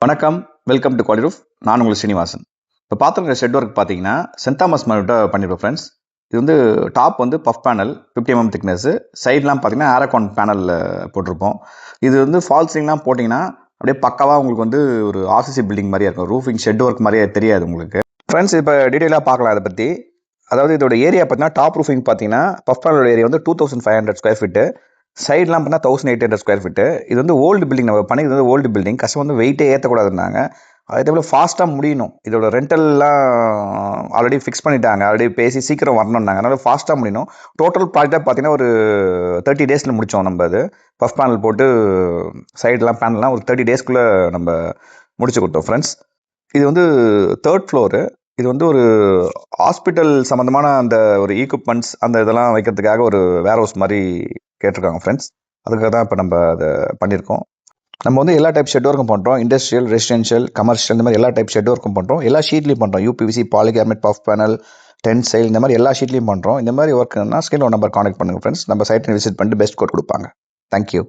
வணக்கம், welcome to குவாலிரூஃப். நான் உங்கள் ஸ்ரீனிவாசன். இப்போ பார்த்துருக்க ஷெட் ஒர்க் பார்த்தீங்கன்னா சென்ட் தாமஸ் மார்க்கிட்ட பண்ணியிருப்போம் ஃப்ரெண்ட்ஸ். இது வந்து டாப் வந்து பஃப் பேனல் 50 mm திக்னஸ், சைட்லாம் பார்த்தீங்கன்னா ஆரகான் பேனலில் போட்டிருப்போம். இது வந்து ஃபால்ஸிங்லாம் போட்டிங்கன்னா அப்படியே பக்காவாக உங்களுக்கு வந்து ஒரு ஆர்சிசி பில்டிங் மாதிரியே இருக்கும். ரூஃபிங் ஷெட் ஒர்க் மாதிரியே தெரியாது உங்களுக்கு. ஃப்ரெண்ட்ஸ் இப்போ டீட்டெயிலாக பார்க்கலாம் அதை பற்றி. அதாவது இதோட ஏரியா பார்த்தீங்கன்னா டாப் ரூஃபிங் பார்த்தீங்கன்னா பஃப் பேனலோட ஏரியா வந்து 2500 ஸ்கொயர் ஃபீட்டு, சைட்லாம் பார்த்தா 1800 ஸ்கொயர் ஃபீட்டு. இது வந்து ஓல்டு பில்டிங், நம்ம பண்ணி இது வந்து ஓல்டு பில்டிங். கஷ்டம் வந்து வெயிட்டே ஏற்றக்கூடாதுன்னாங்க. அதே போல் ஃபாஸ்ட்டாக முடியணும். இதோட ரெண்டல்லாம் ஆல்ரெடி ஃபிக்ஸ் பண்ணிட்டாங்க, ஆல்ரெடி பேசி சீக்கிரம் வரணுன்னாங்க. அதனால் ஃபாஸ்ட்டாக முடியணும். டோட்டல் ப்ராஜெக்டாக பார்த்தீங்கன்னா ஒரு 30 டேஸில் முடித்தோம். நம்ம அது பஃப் பேனல் போட்டு சைடெலாம் பேனல்லாம் ஒரு 30 டேஸ்க்குள்ளே நம்ம முடிச்சு கொடுத்தோம் ஃப்ரெண்ட்ஸ். இது வந்து 3rd ஃப்ளோரு. இது வந்து ஒரு ஹாஸ்பிட்டல் சம்மந்தமான அந்த ஒரு ஈக்விப்மெண்ட்ஸ் அந்த இதெல்லாம் வைக்கிறதுக்காக ஒரு வேர் ஹவுஸ் மாதிரி கேட்டிருக்காங்க ஃப்ரெண்ட்ஸ். அதுக்காக தான் இப்போ நம்ம அதை பண்ணியிருக்கோம். நம்ம வந்து எல்லா டைப் ஷெட் ஒர்க்கும் பண்ணுறோம். இண்டஸ்ட்ரியல், ரெசிடென்ஷியல், கமர்ஷியல், இந்த மாதிரி எல்லா டைப் ஷெட் ஒர்க்கும் பண்ணுறோம். எல்லா ஷீட்லேயும் பண்ணுறோம். யூபிவிசி, பாலிகார்மெட், பஃப் பேனல், டென்சைல், இந்த மாதிரி எல்லா ஷீட்லேயும் பண்ணுறோம். இந்த மாதிரி ஒர்க்குன்னா ஸ்கிரீனில் நம்பர் கான்டெக்ட் பண்ணுங்கள் ஃப்ரெண்ட்ஸ். நம்ம சைட்டை விசிட் பண்ணிட்டு பெஸ்ட் கோட் கொடுப்பாங்க. தேங்க்யூ.